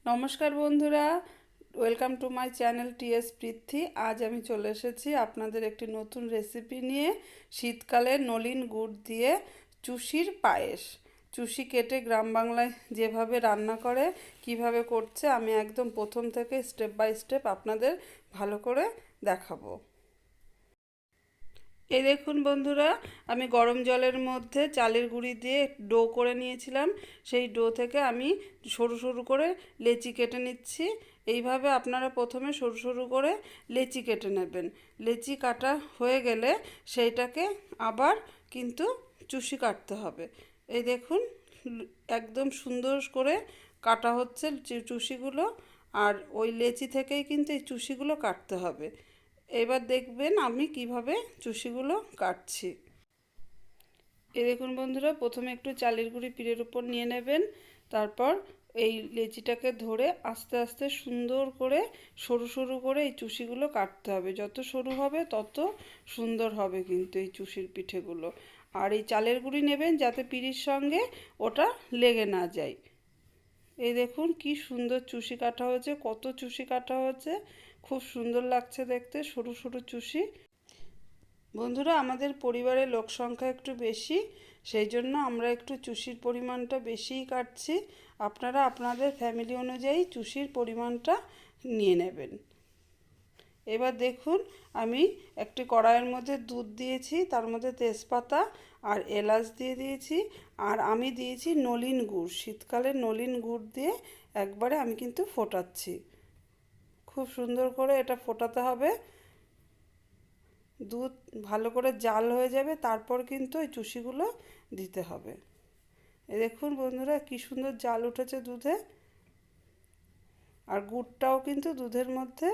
নমস্কার বন্ধুরা, welcome to my channel TSprithwi। আজ আমি চলে এসেছি আপনাদের একটি নতুন রেসিপি নিয়ে। শীতকালে নলিন গুড় দিয়ে চুষির পায়েস। চুষি কেটে গ্রাম বাংলায় যেভাবে রান্না করে, কিভাবে করছে, আমি একদম প্রথম থেকে স্টেপ বাই স্টেপ আপনাদের ভালো করে দেখাবো। এই দেখুন বন্ধুরা, আমি গরম জলের মধ্যে চালের গুঁড়ি দিয়ে ডো করে নিয়েছিলাম। সেই ডো থেকে আমি সরু সরু করে লেচি কেটে নিচ্ছি। এইভাবে আপনারা প্রথমে সরু সরু করে লেচি কেটে নেবেন। লেচি কাটা হয়ে গেলে সেইটাকে আবার কিন্তু চুষি কাটতে হবে। এই দেখুন, একদম সুন্দর করে কাটা হচ্ছে চুষিগুলো, আর ওই লেচি থেকেই কিন্তু এই চুষিগুলো কাটতে হবে। এবার দেখবেন আমি কিভাবে চুষিগুলো কাটছি। এই দেখুন বন্ধুরা, প্রথমে একটু চালের গুঁড়ি পিঠের উপর নিয়ে নেবেন। তারপর এই লেচিটাকে ধরে আস্তে আস্তে সুন্দর করে সরু সরু করে এই চুষিগুলো কাটতে হবে। যত সরু হবে তত সুন্দর হবে কিন্তু এই চুষির পিঠেগুলো। আর এই চালের গুঁড়ি নেবেন যাতে পিঠির সঙ্গে ওটা লেগে না যায়। এই দেখুন কি সুন্দর চুষি কাটা হয়েছে, কত চুষি কাটা হয়েছে, খুব সুন্দর লাগছে দেখতে, সরু সরু চুষি। বন্ধুরা, আমাদের পরিবারের লোক সংখ্যা একটু বেশি, সেই জন্য আমরা একটু চুষির পরিমাণটা বেশিই কাটছি। আপনারা আপনাদের ফ্যামিলি অনুযায়ী চুষির পরিমাণটা নিয়ে নেবেন। এবার দেখুন, আমি একটি কড়াইয়ের মধ্যে দুধ দিয়েছি, তার মধ্যে তেজপাতা আর এলাচ দিয়ে দিয়েছি, আর আমি দিয়েছি নলিন গুড়। শীতকালে নলিন গুড় দিয়ে একবারে আমি কিন্তু ফোটাচ্ছি। খুব সুন্দর করে এটা ফোটাতে হবে। দুধ ভালো করে জাল হয়ে যাবে, তারপর কিন্তু এই চুষিগুলো দিতে হবে। এই দেখুন বন্ধুরা, কি সুন্দর জাল উঠেছে দুধে, আর গুড়টাও কিন্তু দুধের মধ্যে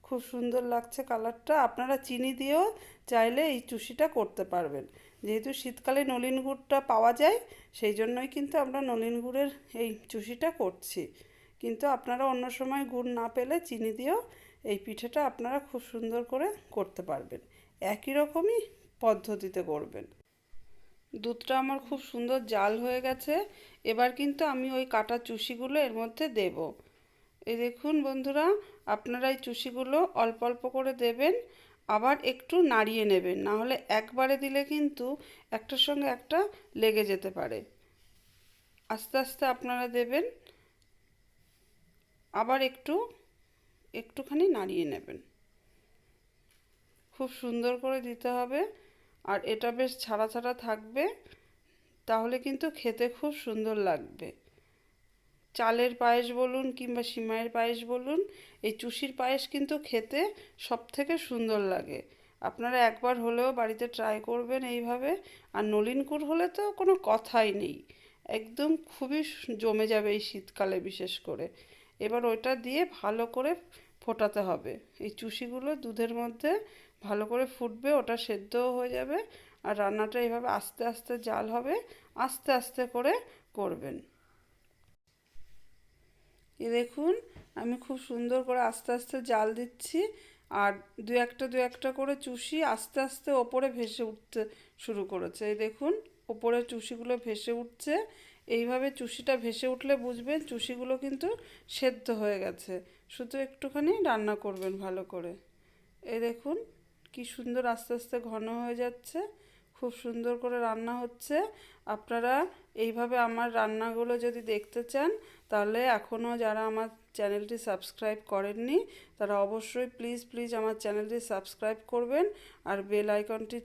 খুব সুন্দর লাগছে কালারটা। আপনারা চিনি দিয়েও চাইলে এই চুষিটা করতে পারবেন। যেহেতু শীতকালে নলিন গুড়টা পাওয়া যায়, সেই জন্যই কিন্তু আমরা নলিন গুড়ের এই চুষিটা করছি। কিন্তু আপনারা অন্য সময় গুড় না পেলে চিনি দিয়েও এই পিঠেটা আপনারা খুব সুন্দর করে করতে পারবেন। একই রকমই পদ্ধতিতে করবেন। দুধটা আমার খুব সুন্দর জাল হয়ে গেছে। এবার কিন্তু আমি ওই কাটা চুষিগুলো এর মধ্যে দেব। এই দেখুন বন্ধুরা, আপনারা এই চুষিগুলো অল্প অল্প করে দেবেন, আবার একটু নাড়িয়ে নেবেন, না হলে একবারে দিলে কিন্তু একটার সঙ্গে একটা লেগে যেতে পারে। আস্তে আস্তে আপনারা দেবেন, আবার একটুখানি নাড়িয়ে নেবেন। খুব সুন্দর করে দিতে হবে, আর এটা বেশ ছাড়া ছাড়া থাকবে, তাহলে কিন্তু খেতে খুব সুন্দর লাগবে। চালের পায়েস বলুন কিংবা সিমাইয়ের পায়েস বলুন, এই চুষির পায়েস কিন্তু খেতে সবথেকে সুন্দর লাগে। আপনারা একবার হলেও বাড়িতে ট্রাই করবেন এইভাবে। আর নলিন গুড় হলে তো কোনো কথাই নেই, একদম খুবই জমে যাবে এই শীতকালে বিশেষ করে। এবার ওইটা দিয়ে ভালো করে ফোটাতে হবে। এই চুষিগুলো দুধের মধ্যে ভালো করে ফুটবে, ওটা সেদ্ধও হয়ে যাবে। আর রান্নাটা এইভাবে আস্তে আস্তে জাল হবে, আস্তে আস্তে করে করবেন। এ দেখুন, আমি খুব সুন্দর করে আস্তে আস্তে জাল দিচ্ছি, আর দু একটা করে চুষি আস্তে আস্তে ওপরে ভেসে উঠতে শুরু করেছে। এই দেখুন, ওপরে চুষিগুলো ভেসে উঠছে। এইভাবে চুষিটা ভেসে উঠলে বুঝবেন চুষিগুলো কিন্তু সেদ্ধ হয়ে গেছে। শুধু একটুখানি রান্না করবেন ভালো করে। এই দেখুন কি সুন্দর আস্তে আস্তে ঘন হয়ে যাচ্ছে, খুব সুন্দর করে রান্না হচ্ছে। আপনারা এইভাবে আমার রান্নাগুলো যদি দেখতে চান, তাহলে এখনও যারা আমার চ্যানেলটি সাবস্ক্রাইব করেননি, তারা অবশ্যই প্লিজ প্লিজ আমার চ্যানেলটি সাবস্ক্রাইব করবেন, আর বেল আইকনটি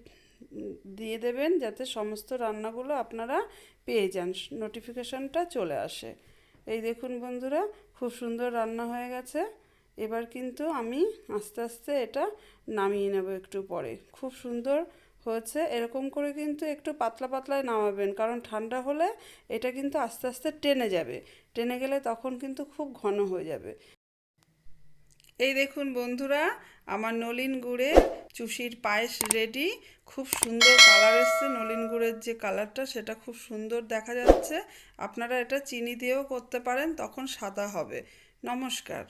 দিয়ে দেবেন যাতে সমস্ত রান্নাগুলো আপনারা পেয়ে যান, নোটিফিকেশনটা চলে আসে। এই দেখুন বন্ধুরা, খুব সুন্দর রান্না হয়ে গেছে। এবার কিন্তু আমি আস্তে আস্তে এটা নামিয়ে নেব একটু পরে। খুব সুন্দর হয়েছে। এরকম করে কিন্তু একটু পাতলা পাতলায় নামাবেন, কারণ ঠান্ডা হলে এটা কিন্তু আস্তে আস্তে টেনে যাবে। টেনে গেলে তখন কিন্তু খুব ঘন হয়ে যাবে। এই দেখুন বন্ধুরা, আমার নলিন গুড়ের চুষির পায়েস রেডি। খুব সুন্দর কালার এসছে, নলিন গুড়ের যে কালারটা সেটা খুব সুন্দর দেখা যাচ্ছে। আপনারা এটা চিনি দিয়েও করতে পারেন, তখন সাদা হবে। নমস্কার।